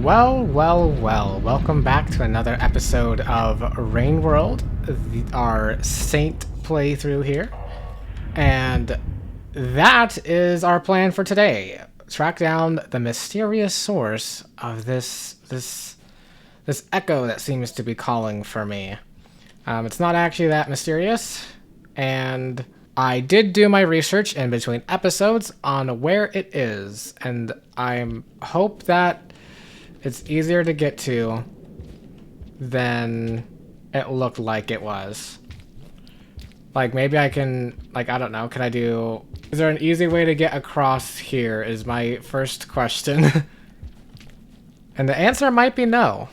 Well, welcome back to another episode of Rain World, our Saint playthrough here. And that is our plan for today. Track down the mysterious source of this echo that seems to be calling for me. It's not actually that mysterious, and I did do my research in between episodes on where it is, and I hope that it's easier to get to than it looked like it was. Like, maybe I can, like, I don't know, is there an easy way to get across here is my first question. And the answer might be no.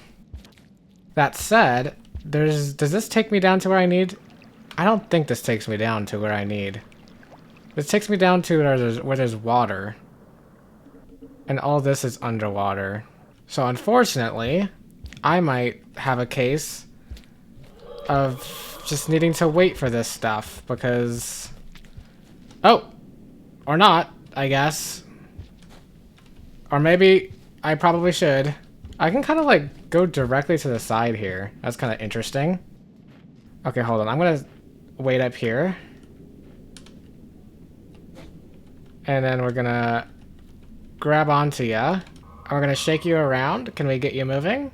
That said, does this take me down to where I need? I don't think this takes me down to where I need. This takes me down to where there's water. And all this is underwater. So unfortunately, I might have a case of just needing to wait for this stuff because... Oh! Or not, I guess. Or maybe I probably should. I can kind of like go directly to the side here. That's kind of interesting. Okay, hold on. I'm gonna wait up here. And then we're gonna grab onto ya. We're gonna shake you around. Can we get you moving?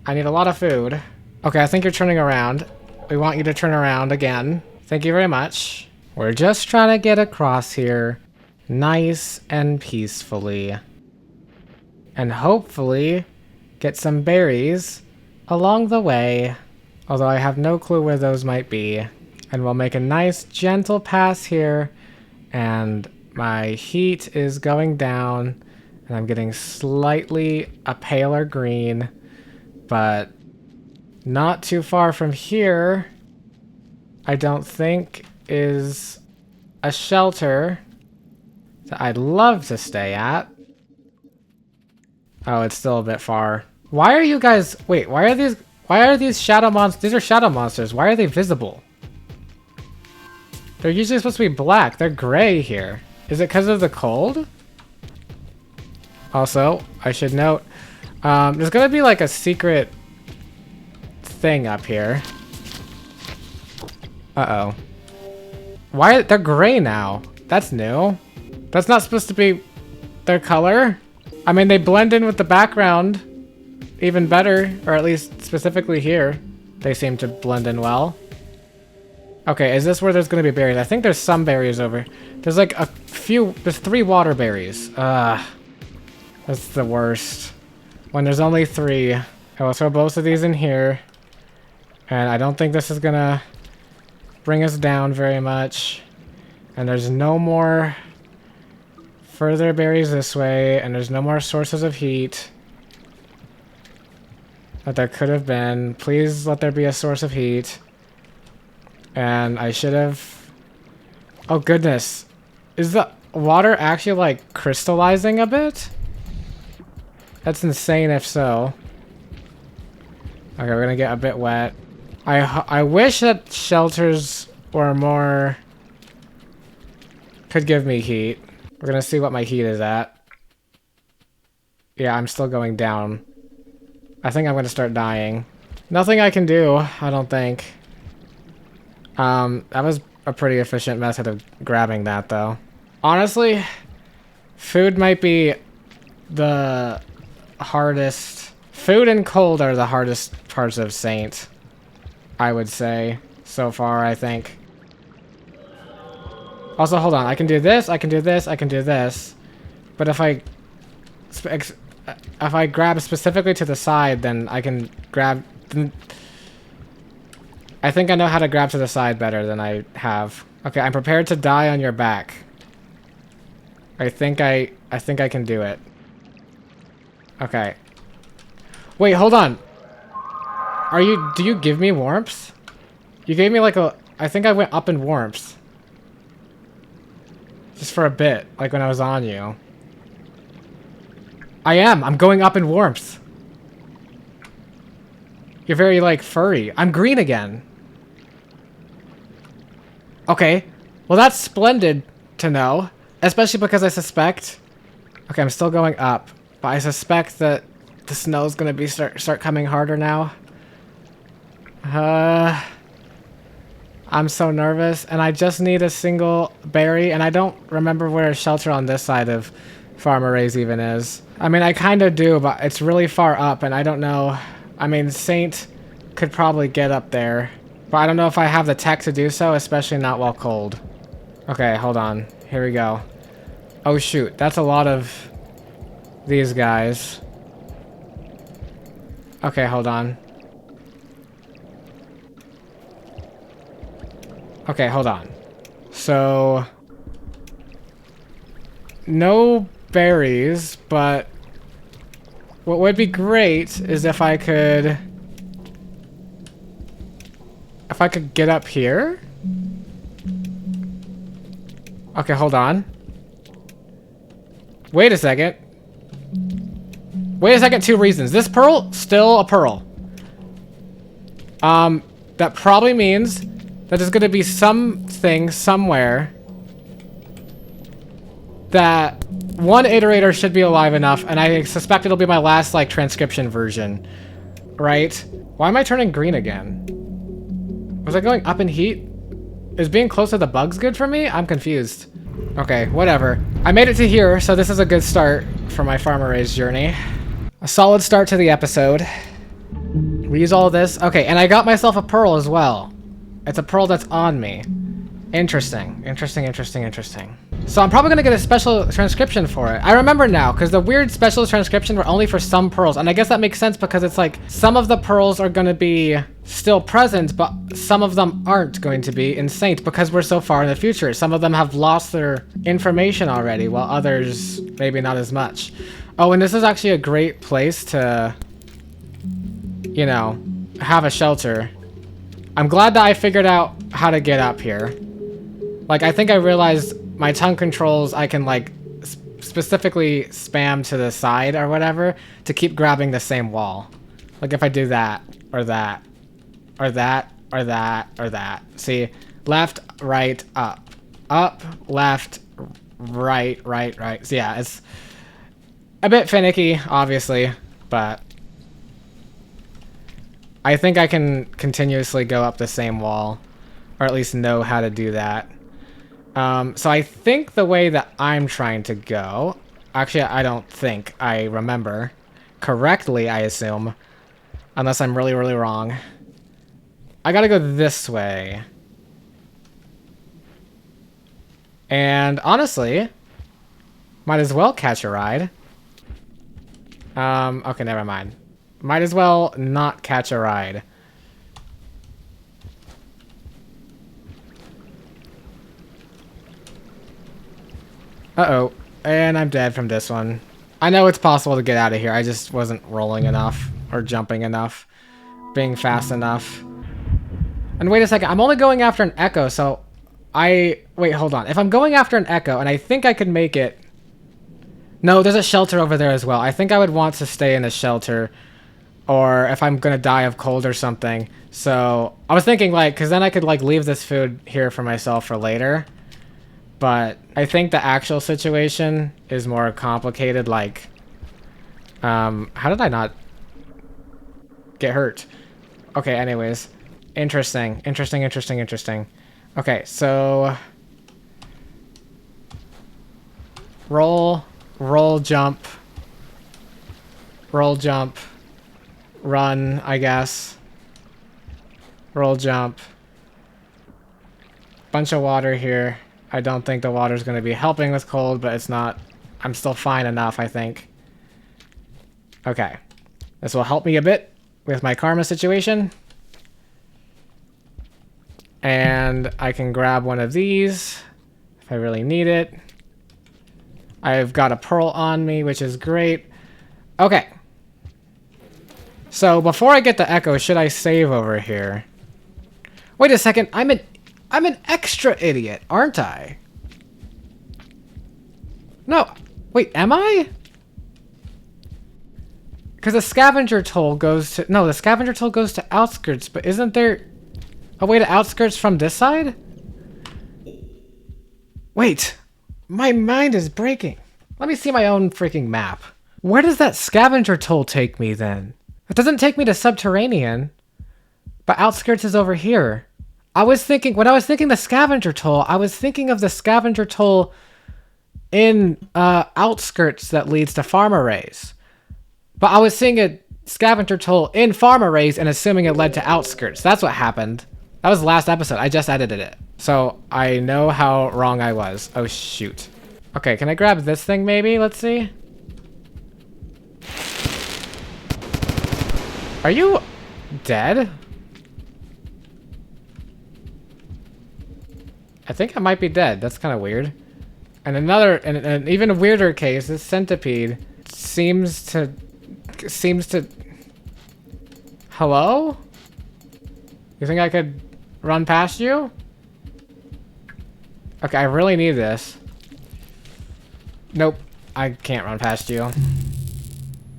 I need a lot of food. Okay, I think you're turning around. We want you to turn around again. Thank you very much. We're just trying to get across here nice and peacefully. And hopefully get some berries along the way. Although I have no clue where those might be. And we'll make a nice gentle pass here. And my heat is going down. And I'm getting slightly a paler green, but not too far from here, I don't think, is a shelter that I'd love to stay at. Oh, it's still a bit far. Why are you guys... Wait, why are these shadow monsters? These are shadow monsters. Why are they visible? They're usually supposed to be black. They're gray here. Is it because of the cold? Also, I should note, there's gonna be like a secret thing up here. Uh-oh. Why? They're gray now. That's new. That's not supposed to be their color. I mean, they blend in with the background even better, or at least specifically here. They seem to blend in well. Okay, is this where there's gonna be berries? I think there's some berries over. There's like there's 3 water berries. That's the worst. When there's only 3. I will throw both of these in here. And I don't think this is gonna bring us down very much. And there's no more further berries this way. And there's no more sources of heat that there could have been. Please let there be a source of heat. And I should have... Oh goodness. Is the water actually like crystallizing a bit? That's insane if so. Okay, we're gonna get a bit wet. I wish that shelters were more... could give me heat. We're gonna see what my heat is at. Yeah, I'm still going down. I think I'm gonna start dying. Nothing I can do, I don't think. That was a pretty efficient method of grabbing that though. Honestly, food might be the hardest. Food and cold are the hardest parts of Saint, I would say, so far, I think. Also, hold on, I can do this, I can do this, I can do this. But if I grab specifically to the side, then I can grab... I think I know how to grab to the side better than I have. Okay, I'm prepared to die on your back. I think I can do it. Okay. Wait, hold on. Do you give me warmth? You gave me like I think I went up in warmth. Just for a bit, like when I was on you. I'm going up in warmth. You're very like furry. I'm green again. Okay. Well, that's splendid to know. Especially because I suspect... Okay, I'm still going up. But I suspect that the snow's gonna be start coming harder now. I'm so nervous, and I just need a single berry, and I don't remember where a shelter on this side of Farmer Ray's even is. I mean, I kind of do, but it's really far up, and I don't know. I mean, Saint could probably get up there, but I don't know if I have the tech to do so, especially not while cold. Okay, hold on. Here we go. Oh shoot, that's a lot of these guys. Okay, hold on. Okay, hold on. So, no berries, but what would be great is if I could get up here. Okay, hold on. Wait a second. Wait a second, 2 reasons. This pearl, still a pearl. That probably means that there's gonna be something somewhere that one iterator should be alive enough, and I suspect it'll be my last, like, transcription version. Right? Why am I turning green again? Was I going up in heat? Is being close to the bugs good for me? I'm confused. Okay, whatever. I made it to here, so this is a good start for my Farmer Ray's journey. A solid start to the episode. Reuse all of this. Okay, and I got myself a pearl as well. It's a pearl that's on me. Interesting. Interesting, interesting, interesting. So I'm probably gonna get a special transcription for it. I remember now, because the weird special transcriptions were only for some pearls, and I guess that makes sense because it's like, some of the pearls are gonna be still present, but some of them aren't going to be in Saint because we're so far in the future. Some of them have lost their information already, while others maybe not as much. Oh, and this is actually a great place to, you know, have a shelter. I'm glad that I figured out how to get up here. Like, I think I realized my tongue controls, I can, like, specifically spam to the side or whatever to keep grabbing the same wall. Like, if I do that, or that, or that, or that, or that. See? Left, right, up. Up, left, right, right, right. So, yeah, it's a bit finicky, obviously, but I think I can continuously go up the same wall, or at least know how to do that. So I think the way that I'm trying to go, actually I don't think I remember correctly, I assume, unless I'm really, really wrong. I gotta go this way. And honestly, might as well catch a ride. Okay, never mind. Might as well not catch a ride. Uh-oh. And I'm dead from this one. I know it's possible to get out of here. I just wasn't rolling enough. Or jumping enough. Being fast enough. And wait a second. I'm only going after an echo, so wait, hold on. If I'm going after an echo, and I think I can make it... No, there's a shelter over there as well. I think I would want to stay in the shelter. Or if I'm gonna die of cold or something. So, I was thinking, like, because then I could, like, leave this food here for myself for later. But I think the actual situation is more complicated, like... how did I not get hurt? Okay, anyways. Interesting. Interesting, interesting, interesting. Okay, so... Roll, jump. Roll, jump. Run, I guess. Roll, jump. Bunch of water here. I don't think the water's going to be helping with cold, but it's not... I'm still fine enough, I think. Okay. This will help me a bit with my karma situation. And I can grab one of these if I really need it. I've got a pearl on me, which is great. Okay. So before I get the echo, should I save over here? Wait a second. I'm an extra idiot, aren't I? No. Wait, am I? Because the scavenger toll goes to... No, the scavenger toll goes to outskirts, but isn't there a way to outskirts from this side? Wait. My mind is breaking. Let me see my own freaking map. Where does that scavenger toll take me then? It doesn't take me to subterranean, but outskirts is over here. When I was thinking the scavenger toll, I was thinking of the scavenger toll in outskirts that leads to farm arrays. But I was seeing a scavenger toll in farm arrays and assuming it led to outskirts. That's what happened. That was the last episode. I just edited it. So I know how wrong I was. Oh, shoot. Okay, can I grab this thing maybe? Let's see. Are you dead? I think I might be dead. That's kind of weird. And an even weirder case, this centipede seems to... Hello? You think I could run past you? Okay, I really need this. Nope, I can't run past you.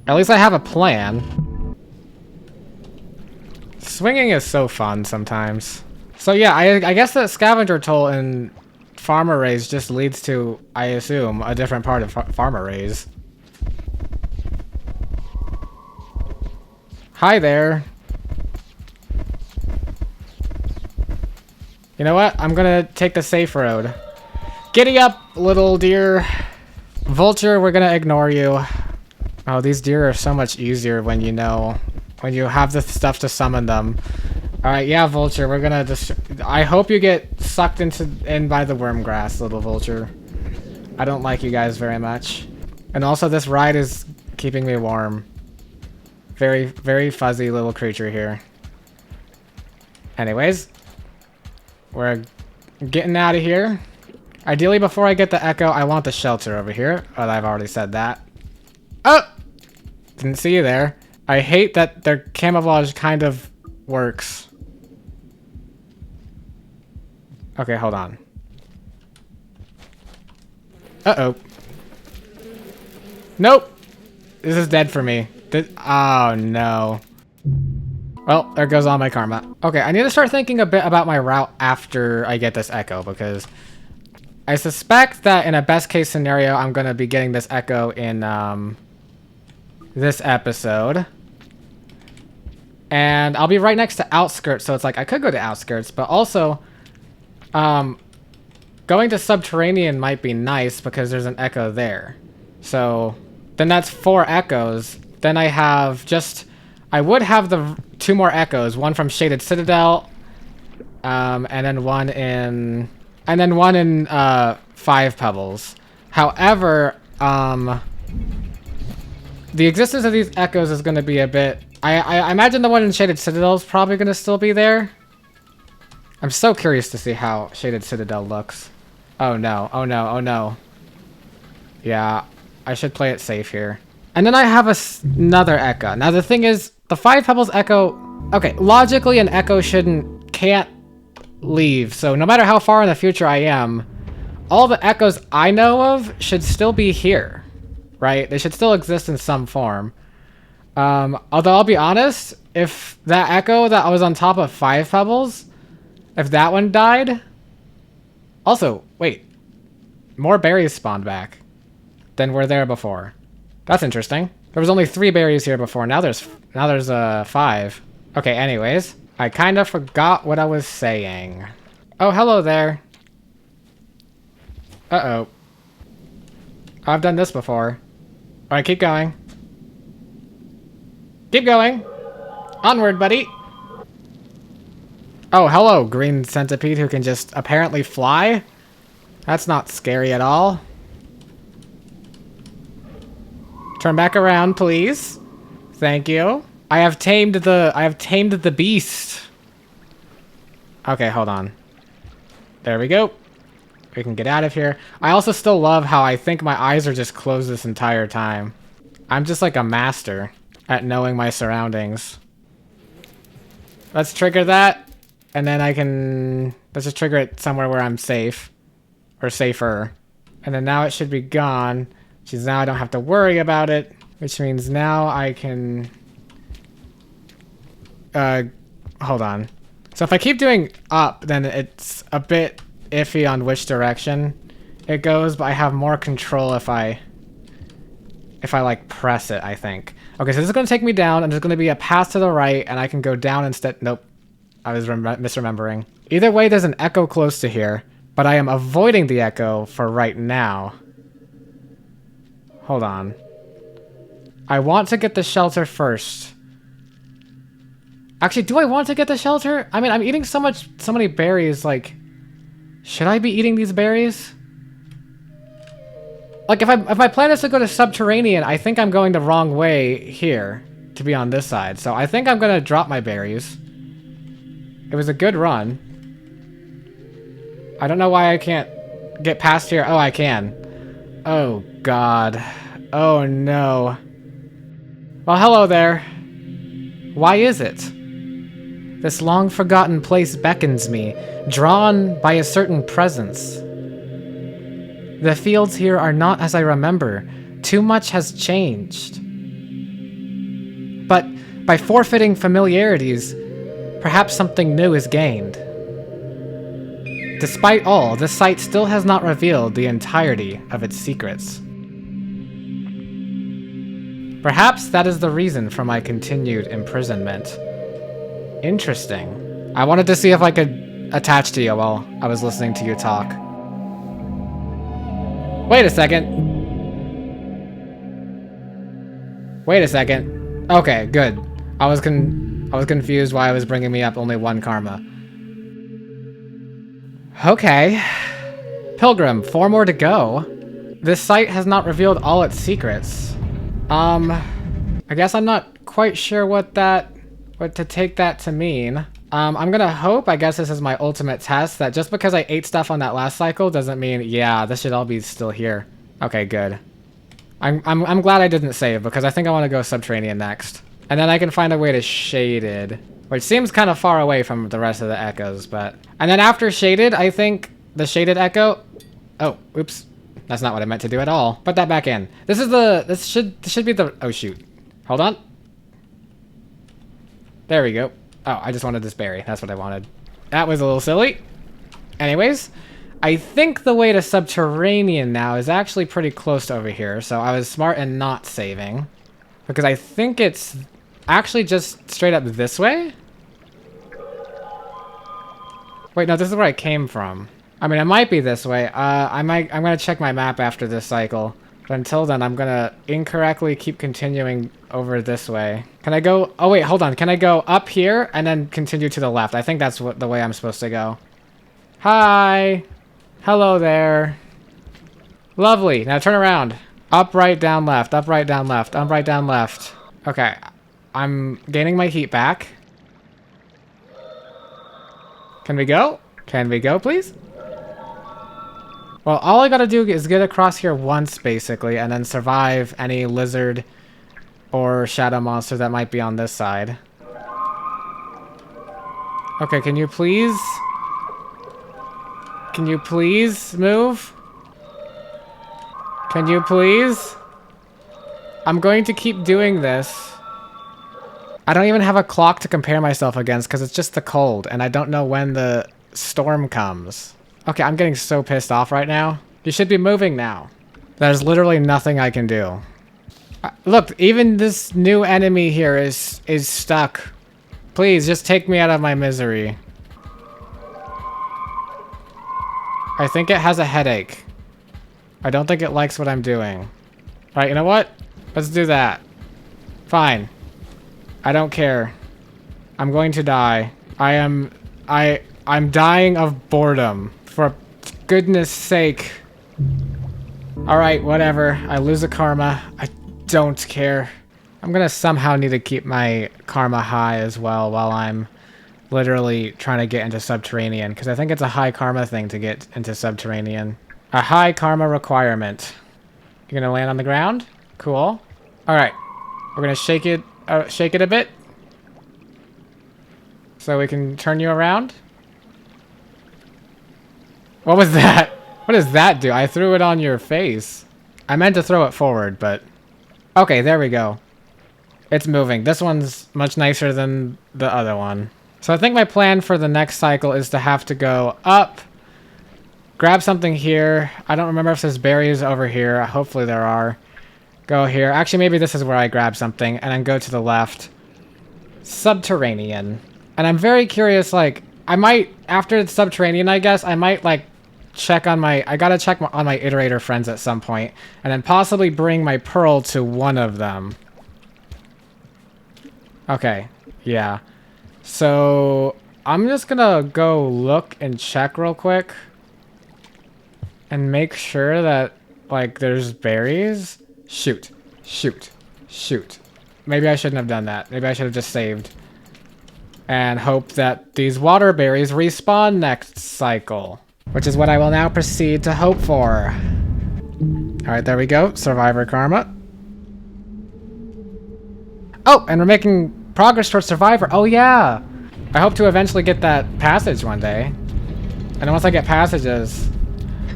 At least I have a plan. Swinging is so fun sometimes. So yeah, I guess that scavenger toll in farm arrays just leads to, I assume, a different part of farm arrays. Hi there. You know what? I'm gonna take the safe road. Giddy up, little deer. Vulture, we're gonna ignore you. Oh, these deer are so much easier when you have the stuff to summon them. Alright, yeah, Vulture, we're gonna just... I hope you get sucked in by the worm grass, little Vulture. I don't like you guys very much. And also, this ride is keeping me warm. Very, very fuzzy little creature here. Anyways. We're getting out of here. Ideally, before I get the echo, I want the shelter over here. But I've already said that. Oh! Didn't see you there. I hate that their camouflage kind of works. Okay, hold on. Uh-oh. Nope! This is dead for me. Oh, no. Well, there goes all my karma. Okay, I need to start thinking a bit about my route after I get this echo, because I suspect that in a best case scenario, I'm going to be getting this echo in this episode. And I'll be right next to outskirts, so it's like I could go to outskirts, but also going to subterranean might be nice because there's an echo there. So then that's 4 echoes. Then I would have the 2 more echoes, one from Shaded Citadel, and then one in 5 Pebbles. However, the existence of these echoes is going to be a bit... I imagine the one in Shaded Citadel is probably going to still be there. I'm so curious to see how Shaded Citadel looks. Oh no, oh no, oh no. Yeah, I should play it safe here. And then I have another echo. Now the thing is, the 5 Pebbles echo... Okay, logically an echo can't leave. So no matter how far in the future I am, all the echoes I know of should still be here. Right? They should still exist in some form. Although I'll be honest, if that echo that was on top of 5 Pebbles, if that one died... Also, wait. More berries spawned back than were there before. That's interesting. There was only 3 berries here before. Now there's 5. Okay, anyways. I kind of forgot what I was saying. Oh, hello there. Uh-oh. I've done this before. Alright, keep going. Keep going. Onward, buddy. Oh, hello, green centipede who can just apparently fly. That's not scary at all. Turn back around, please. Thank you. I have tamed the beast. Okay, hold on. There we go. We can get out of here. I also still love how I think my eyes are just closed this entire time. I'm just like a master at knowing my surroundings. Let's trigger that. And then let's just trigger it somewhere where I'm safe. Or safer. And then now it should be gone. Which is now I don't have to worry about it. Which means now I can... hold on. So if I keep doing up, then it's a bit iffy on which direction it goes. But I have more control if I if I like press it, I think. Okay, so this is going to take me down, and there's going to be a path to the right, and I can go down instead. Nope. I was misremembering. Either way, there's an echo close to here, but I am avoiding the echo for right now. Hold on. I want to get the shelter first. Actually, do I want to get the shelter? I mean, I'm eating so many berries, like... Should I be eating these berries? Like, if my plan is to go to subterranean, I think I'm going the wrong way here to be on this side. So I think I'm going to drop my berries. It was a good run. I don't know why I can't get past here. Oh, I can. Oh, God. Oh, no. Well, hello there. Why is it? This long-forgotten place beckons me, drawn by a certain presence. The fields here are not as I remember. Too much has changed. But by forfeiting familiarities, perhaps something new is gained. Despite all, this site still has not revealed the entirety of its secrets. Perhaps that is the reason for my continued imprisonment. Interesting. I wanted to see if I could attach to you while I was listening to you talk. Wait a second. Wait a second. Okay, good. I was confused why it was bringing me up only 1 karma. Okay. Pilgrim, 4 more to go. This site has not revealed all its secrets. I guess I'm not quite sure what to take that to mean. I'm gonna hope, I guess this is my ultimate test, that just because I ate stuff on that last cycle doesn't mean, yeah, this should all be still here. Okay, good. I'm glad I didn't save, because I think I want to go subterranean next. And then I can find a way to shaded, which seems kind of far away from the rest of the echoes, but... And then after shaded, I think the shaded echo... Oh, oops. That's not what I meant to do at all. Put that back in. This should be the... Oh, shoot. Hold on. There we go. Oh, I just wanted this berry. That's what I wanted. That was a little silly. Anyways, I think the way to subterranean now is actually pretty close to over here. So I was smart in not saving. Because I think it's actually just straight up this way. Wait, no, this is where I came from. I mean, it might be this way. I'm going to check my map after this cycle. But until then, I'm going to incorrectly keep continuing over this way. Can I go... Oh, wait, hold on. Can I go up here and then continue to the left? I think that's the way I'm supposed to go. Hi. Hello there. Lovely. Now turn around. Up, right, down, left. Up, right, down, left. Up, right, down, left. Okay. I'm gaining my heat back. Can we go? Can we go, please? Well, all I gotta do is get across here once, basically, and then survive any lizard or shadow monster that might be on this side. Okay, can you please... Can you please move? Can you please? I'm going to keep doing this. I don't even have a clock to compare myself against because it's just the cold, and I don't know when the storm comes. Okay, I'm getting so pissed off right now. You should be moving now. There's literally nothing I can do. Look, even this new enemy here is stuck. Please, just take me out of my misery. I think it has a headache. I don't think it likes what I'm doing. Alright, you know what? Let's do that. Fine. I don't care. I'm going to die. I'm dying of boredom. For goodness sake. Alright, whatever. I lose a karma. I don't care. I'm gonna somehow need to keep my karma high as well while I'm literally trying to get into subterranean. Because I think it's a high karma thing to get into subterranean. A high karma requirement. You're gonna land on the ground? Cool. Alright. We're gonna shake it a bit. So we can turn you around. What was that? What does that do? I threw it on your face. I meant to throw it forward, but... Okay, there we go. It's moving. This one's much nicer than the other one. So I think my plan for the next cycle is to have to go up, grab something here. I don't remember if there's berries over here. Hopefully there are. Go here. Actually, maybe this is where I grab something, and then go to the left. Subterranean. And I'm very curious, like, I might, after it's subterranean, I guess, I might, like, check on my, I gotta check on my iterator friends at some point, and then possibly bring my pearl to one of them. Okay, yeah. So, I'm just gonna go look and check real quick. And make sure that, like, there's berries. Shoot. Shoot. Shoot. Maybe I shouldn't have done that. Maybe I should have just saved. And hope that these water berries respawn next cycle. Which is what I will now proceed to hope for. Alright, there we go. Survivor karma. Oh, and we're making progress towards Survivor. Oh, yeah. I hope to eventually get that passage one day. And then once I get passages...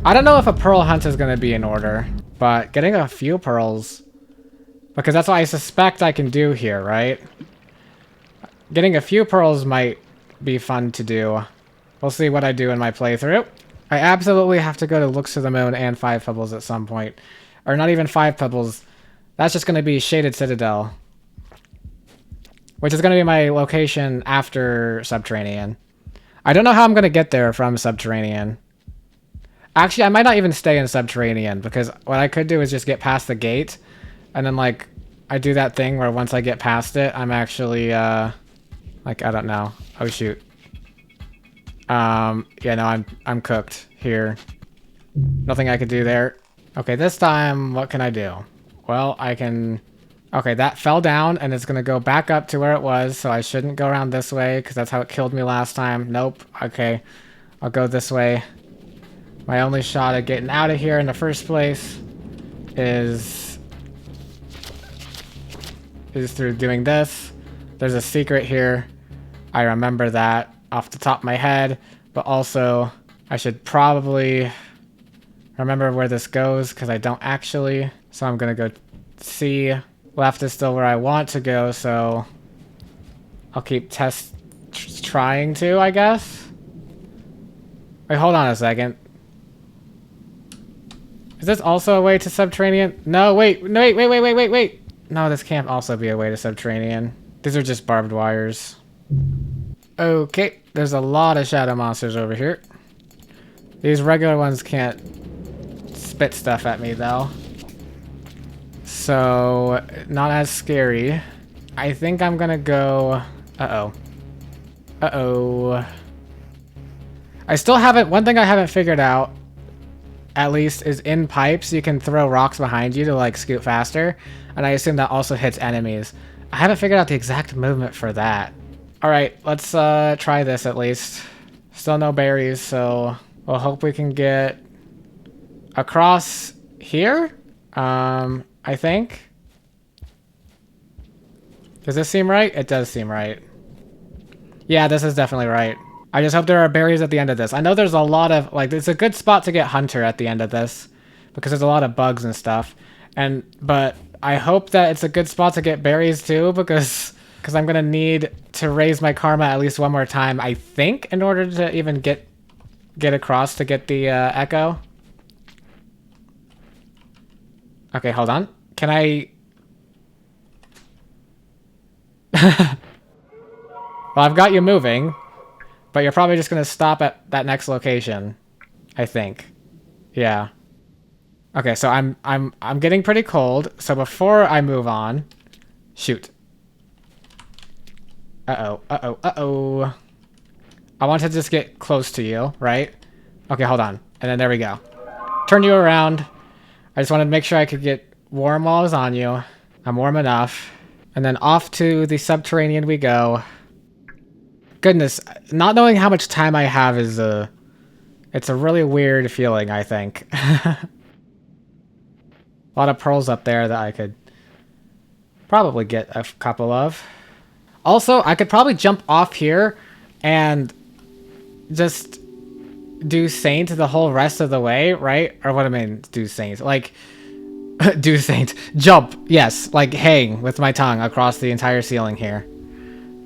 I don't know if a pearl hunt is going to be in order. But getting a few pearls... Because that's what I suspect I can do here, right? Getting a few pearls might be fun to do. We'll see what I do in my playthrough. I absolutely have to go to Looks to the Moon and 5 Pebbles at some point. Or not even 5 Pebbles. That's just going to be Shaded Citadel. Which is going to be my location after Subterranean. I don't know how I'm going to get there from Subterranean. Actually, I might not even stay in Subterranean. Because what I could do is just get past the gate. And then, like, I do that thing where once I get past it, I'm actually, like, I don't know. Oh, shoot. Yeah, no, I'm cooked here. Nothing I could do there. Okay, this time, what can I do? Well, I can... Okay, that fell down, and it's gonna go back up to where it was, so I shouldn't go around this way, because that's how it killed me last time. Nope. Okay, I'll go this way. My only shot at getting out of here in the first place is through doing this. There's a secret here. I remember that off the top of my head, but also I should probably remember where this goes because I don't actually. So I'm gonna go see. Left is still where I want to go, so I'll keep trying to, I guess. Wait, hold on a second. Is this also a way to Subterranean? No, wait. No, this can't also be a way to Subterranean. These are just barbed wires. Okay, there's a lot of shadow monsters over here. These regular ones can't spit stuff at me, though. So, not as scary. I think I'm gonna go... Uh-oh. Uh-oh. I still haven't... One thing I haven't figured out, at least, is in pipes, you can throw rocks behind you to, like, scoot faster. And I assume that also hits enemies. I haven't figured out the exact movement for that. Alright, let's try this at least. Still no berries, so we'll hope we can get across here? I think. Does this seem right? It does seem right. Yeah, this is definitely right. I just hope there are berries at the end of this. I know there's a lot of, like, it's a good spot to get Hunter at the end of this. Because there's a lot of bugs and stuff. But I hope that it's a good spot to get berries too, because I'm gonna need to raise my karma at least one more time, I think, in order to even get across to get the echo. Okay, hold on. Can I... Well, I've got you moving, but you're probably just gonna stop at that next location, I think. Yeah. Okay, so I'm getting pretty cold. So before I move on, shoot. Uh-oh. I want to just get close to you, right? Okay, hold on. And then there we go. Turn you around. I just wanted to make sure I could get warm while I was on you. I'm warm enough. And then off to the Subterranean we go. Goodness, not knowing how much time I have is it's a really weird feeling, I think. A lot of pearls up there that I could probably get a couple of. Also, I could probably jump off here and just do Saint the whole rest of the way, right? Or what I mean, do Saint. Like, do Saint. Jump, yes. Like, hang with my tongue across the entire ceiling here.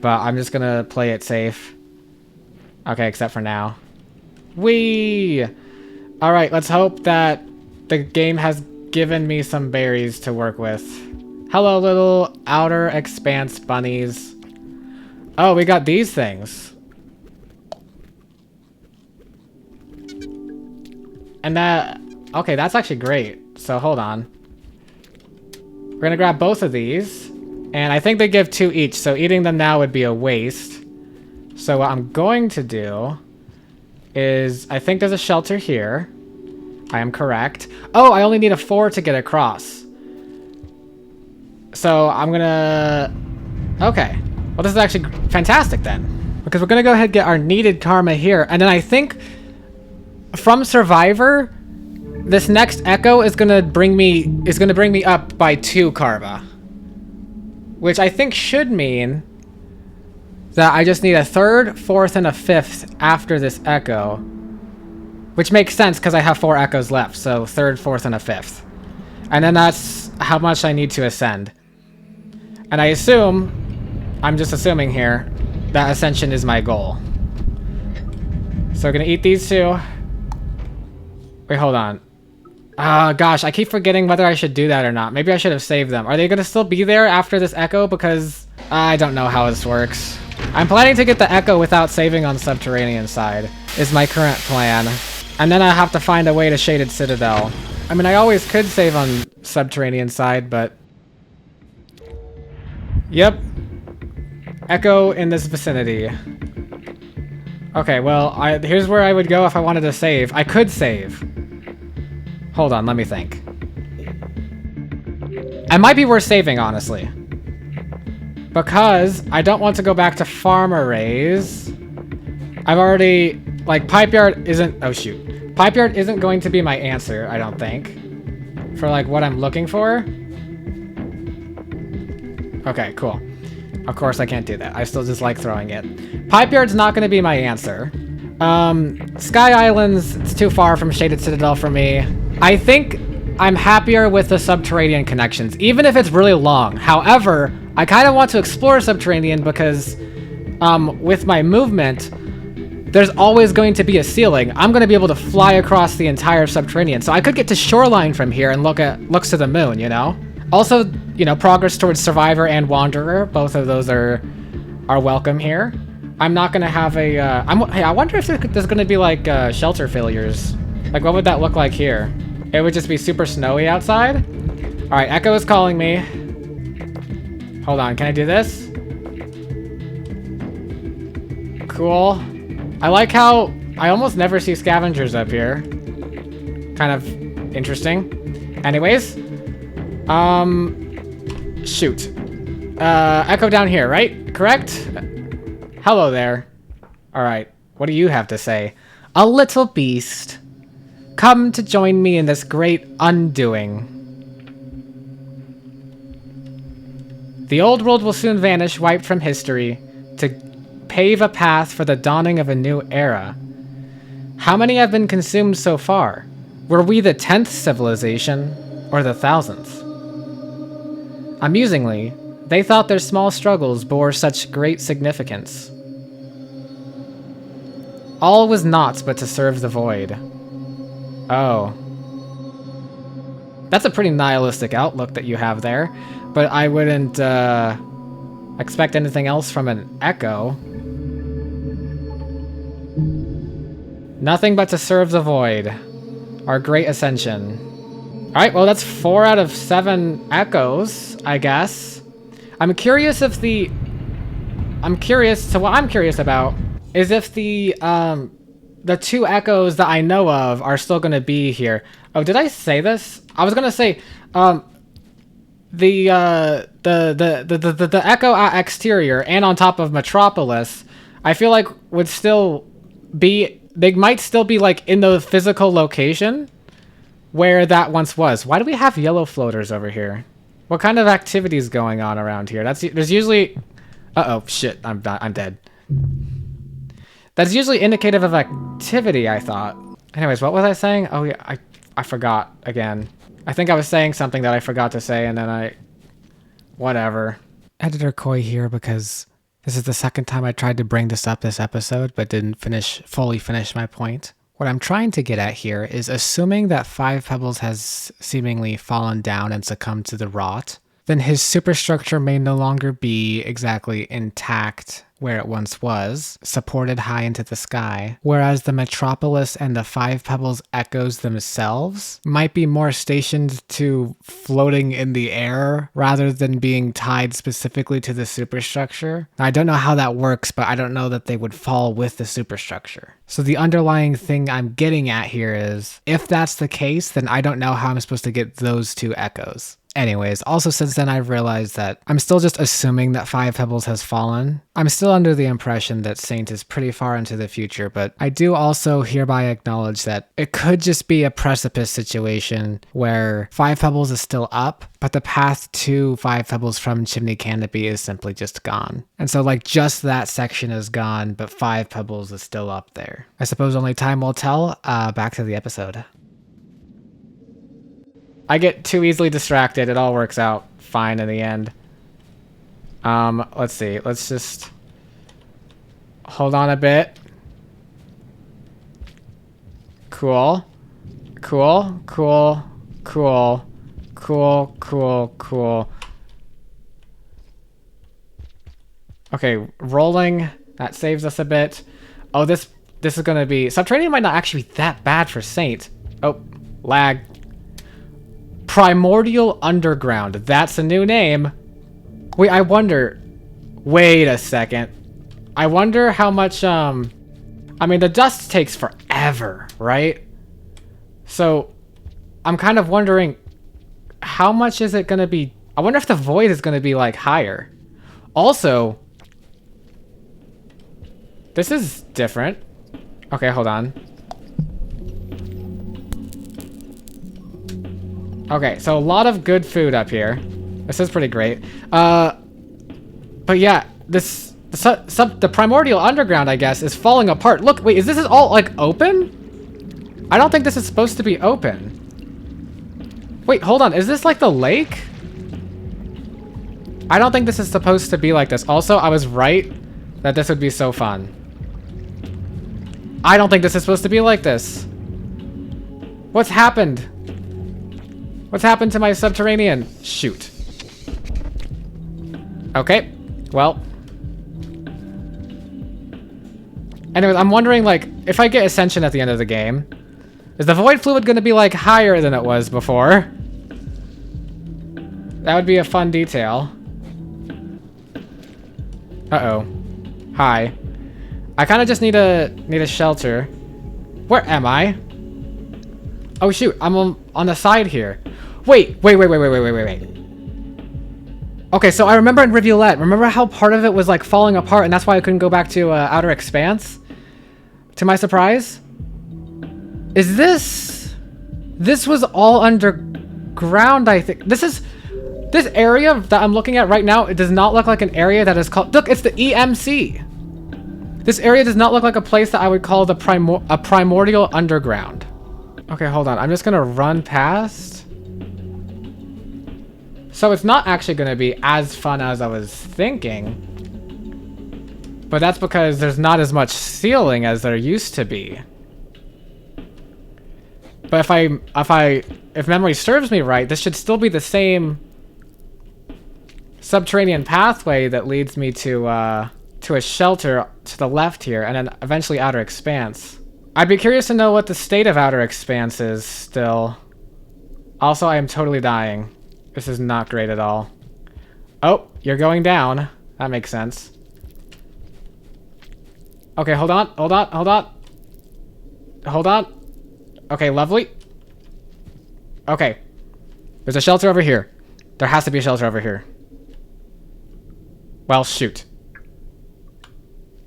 But I'm just gonna play it safe. Okay, except for now. Whee! Alright, let's hope that the game has given me some berries to work with. Hello, little outer expanse bunnies. Oh, we got these things. And that... Okay, that's actually great. So, hold on. We're gonna grab both of these. And I think they give 2 each, so eating them now would be a waste. So what I'm going to do is... I think there's a shelter here. I am correct. Oh, I only need a 4 to get across. So I'm gonna... Okay. Well, this is actually fantastic then. Because we're gonna go ahead and get our needed karma here. And then I think... From Survivor... This next echo is gonna bring me up by 2 karma. Which I think should mean that I just need a 3rd, 4th, and a 5th after this echo. Which makes sense because I have 4 echoes left. So 3rd, 4th, and a 5th. And then that's how much I need to ascend. And I assume, I'm just assuming here, that ascension is my goal. So we're gonna eat these 2. Wait, hold on. Gosh, I keep forgetting whether I should do that or not. Maybe I should have saved them. Are they gonna still be there after this echo? Because I don't know how this works. I'm planning to get the echo without saving on subterranean side, is my current plan. And then I have to find a way to Shaded Citadel. I mean, I always could save on subterranean side, but... Yep. Echo in this vicinity. Okay, well, here's where I would go if I wanted to save. I could save. Hold on, let me think. It might be worth saving, honestly. Because I don't want to go back to farm arrays. I've already... Like, pipe yard isn't... Oh, shoot. Pipe yard isn't going to be my answer, I don't think. For, like, what I'm looking for. Okay, cool. Of course I can't do that. I still just like throwing it. Pipe yard's not going to be my answer. Sky Islands, it's too far from Shaded Citadel for me. I think I'm happier with the subterranean connections, even if it's really long. However, I kind of want to explore subterranean because with my movement, there's always going to be a ceiling. I'm going to be able to fly across the entire subterranean. So I could get to shoreline from here and looks to the moon, you know? Also, you know, progress towards Survivor and Wanderer. Both of those are welcome here. I'm not going to have a... hey, I wonder if there's going to be, like, shelter failures. Like, what would that look like here? It would just be super snowy outside? Alright, Echo is calling me. Hold on, can I do this? Cool. I like how I almost never see scavengers up here. Kind of interesting. Anyways. Shoot. Echo down here, right? Correct? Hello there. Alright, what do you have to say? A little beast. Come to join me in this great undoing. The old world will soon vanish, wiped from history, to pave a path for the dawning of a new era. How many have been consumed so far? Were we the 10th civilization, or the 1000th? Amusingly, they thought their small struggles bore such great significance. All was naught but to serve the void. Oh. That's a pretty nihilistic outlook that you have there, but I wouldn't expect anything else from an echo. Nothing but to serve the void. Our great ascension. Alright, well that's 4 out of 7 echoes, I guess. I'm curious if the... So what I'm curious about is if the 2 echoes that I know of are still going to be here. Oh, did I say this? I was going to say, the echo at exterior and on top of Metropolis, I feel like would still be, they might still be like in the physical location where that once was. Why do we have yellow floaters over here? What kind of activity is going on around here? There's usually, uh-oh, shit, I'm dead. That's usually indicative of activity, I thought. Anyways, what was I saying? Oh yeah, I forgot again. I think I was saying something that I forgot to say and then whatever. Editor Koi here because this is the second time I tried to bring this up this episode but didn't fully finish my point. What I'm trying to get at here is assuming that Five Pebbles has seemingly fallen down and succumbed to the rot, then his superstructure may no longer be exactly intact where it once was, supported high into the sky, whereas the metropolis and the Five Pebbles echoes themselves might be more stationed to floating in the air rather than being tied specifically to the superstructure. Now, I don't know how that works, but I don't know that they would fall with the superstructure. So the underlying thing I'm getting at here is, if that's the case, then I don't know how I'm supposed to get those two echoes. Anyways, also since then I've realized that I'm still just assuming that Five Pebbles has fallen. I'm still under the impression that Saint is pretty far into the future, but I do also hereby acknowledge that it could just be a precipice situation where Five Pebbles is still up, but the path to Five Pebbles from Chimney Canopy is simply just gone. And so like just that section is gone, but Five Pebbles is still up there. I suppose only time will tell. Back to the episode. I get too easily distracted. It all works out fine in the end. Let's see. Let's just hold on a bit. Cool. Cool. Cool. Cool. Cool. Cool. Cool. Okay, rolling. That saves us a bit. Oh, this is gonna be... Subterranean might not actually be that bad for Saint. Oh, lag. Primordial Underground. That's a new name. Wait, I wonder... Wait a second. I wonder how much, I mean, the dust takes forever, right? So, I'm kind of wondering... How much is it gonna be... I wonder if the void is gonna be, like, higher. Also... This is different. Okay, hold on. Okay, so a lot of good food up here. This is pretty great. But yeah, the primordial underground, I guess, is falling apart. Look, wait, is this all like open? I don't think this is supposed to be open. Wait, hold on. Is this like the lake? I don't think this is supposed to be like this. Also, I was right that this would be so fun. I don't think this is supposed to be like this. What's happened? What's happened to my subterranean? Shoot. Okay. Well. Anyways, I'm wondering, like, if I get Ascension at the end of the game, is the void fluid going to be, like, higher than it was before? That would be a fun detail. Uh-oh. Hi. I kind of just need a shelter. Where am I? Oh, shoot. I'm on the side here. Wait. Okay, so I remember in Rivulet, remember how part of it was like falling apart and that's why I couldn't go back to Outer Expanse? To my surprise? Is this... This was all underground, I think. This area that I'm looking at right now, it does not look like an area that is called... Look, it's the EMC! This area does not look like a place that I would call a primordial underground. Okay, hold on. I'm just gonna run past. So it's not actually gonna be as fun as I was thinking. But that's because there's not as much ceiling as there used to be. But if memory serves me right, this should still be the same subterranean pathway that leads me to a shelter to the left here, and then eventually Outer Expanse. I'd be curious to know what the state of Outer Expanse is still. Also, I am totally dying. This is not great at all. Oh, you're going down. That makes sense. Okay, hold on. Okay, lovely. Okay. There's a shelter over here. There has to be a shelter over here. Well, shoot.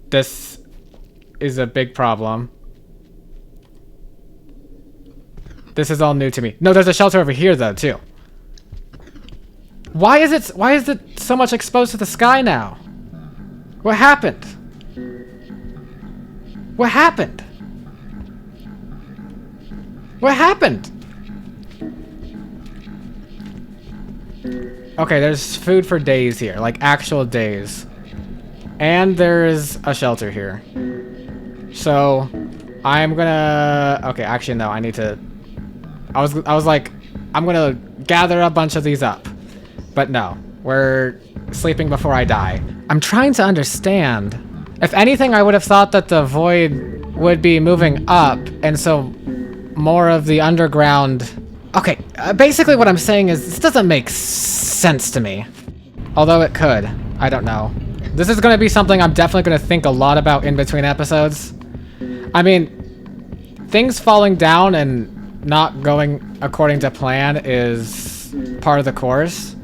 This is a big problem. This is all new to me. No, there's a shelter over here though, too. Why is it so much exposed to the sky now? What happened? What happened? What happened? Okay, there's food for days here, like actual days. And there's a shelter here. So, I'm gonna... Okay, actually, no, I need to... I was like, I'm gonna gather a bunch of these up. But no, we're sleeping before I die. I'm trying to understand. If anything, I would have thought that the void would be moving up, and so more of the underground... Okay, basically what I'm saying is this doesn't make sense to me. Although it could. I don't know. This is going to be something I'm definitely going to think a lot about in between episodes. I mean, things falling down and not going according to plan is part of the course.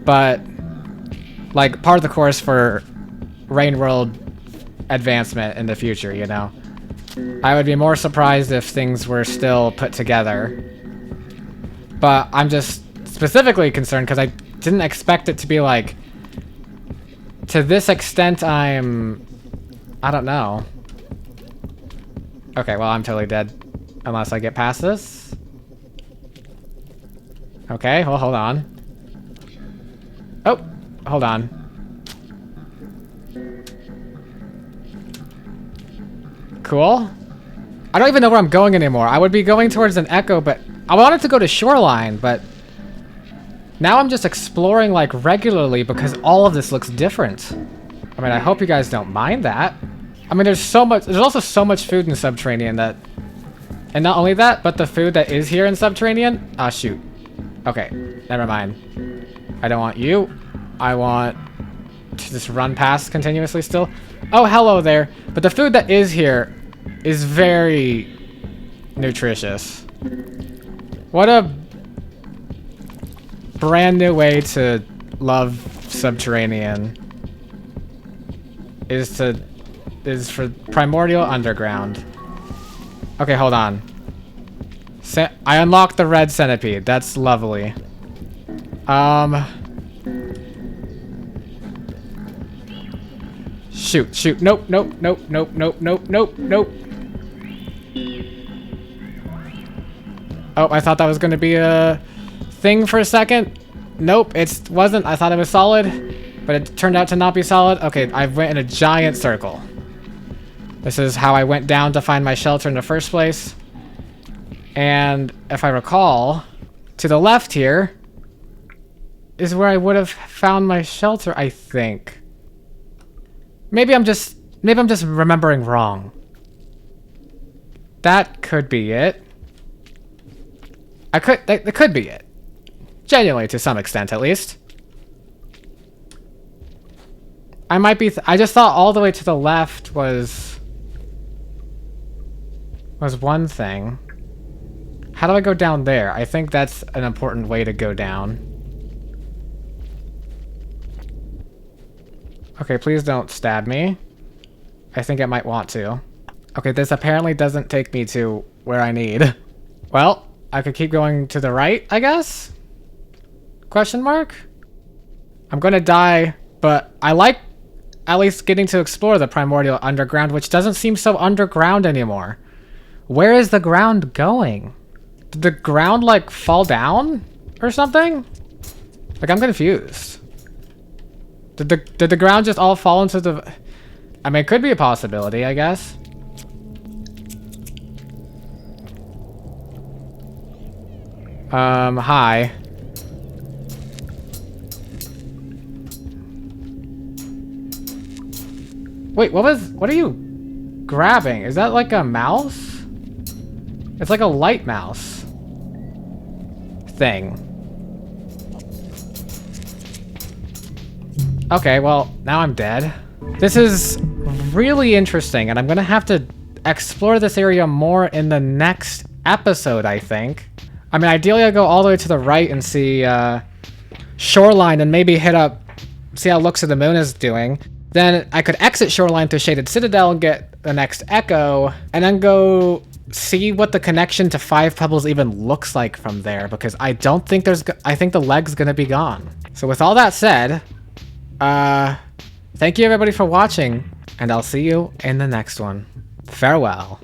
But, like, part of the course for Rain World advancement in the future, you know? I would be more surprised if things were still put together. But I'm just specifically concerned because I didn't expect it to be like... To this extent, I don't know. Okay, well, I'm totally dead. Unless I get past this. Okay, well, hold on. Oh, hold on. Cool. I don't even know where I'm going anymore. I would be going towards an echo, but... I wanted to go to Shoreline, but... Now I'm just exploring, like, regularly because all of this looks different. I mean, I hope you guys don't mind that. I mean, there's also so much food in Subterranean that... And not only that, but the food that is here in Subterranean... Ah, shoot. Okay, never mind. I don't want you. I want to just run past continuously still. Oh, hello there. But the food that is here is very nutritious. What a brand new way to love Subterranean is for primordial underground. Okay, hold on. I unlocked the red centipede. That's lovely. Shoot. Nope. Oh, I thought that was going to be a thing for a second. Nope, it wasn't. I thought it was solid, but it turned out to not be solid. Okay, I went in a giant circle. This is how I went down to find my shelter in the first place. And if I recall, to the left here is where I would have found my shelter, I think. Maybe I'm just remembering wrong. That could be it. That could be it. Genuinely, to some extent, at least. I might be... I just thought all the way to the left was one thing. How do I go down there? I think that's an important way to go down. Okay, please don't stab me. I think it might want to. Okay, this apparently doesn't take me to where I need. Well, I could keep going to the right, I guess? Question mark? I'm gonna die, but I like at least getting to explore the primordial underground, which doesn't seem so underground anymore. Where is the ground going? Did the ground, like, fall down or something? Like, I'm confused. Did the ground just all fall into the... I mean, it could be a possibility, I guess. Hi. Wait, what are you grabbing? Is that like a mouse? It's like a light mouse thing. Okay, well, now I'm dead. This is really interesting, and I'm gonna have to explore this area more in the next episode, I think. I mean, ideally I go all the way to the right and see Shoreline and maybe hit up, see how Looks of the Moon is doing. Then I could exit Shoreline to Shaded Citadel and get the next Echo, and then go see what the connection to Five Pebbles even looks like from there, because I don't think I think the leg's gonna be gone. So with all that said, thank you everybody for watching, and I'll see you in the next one. Farewell.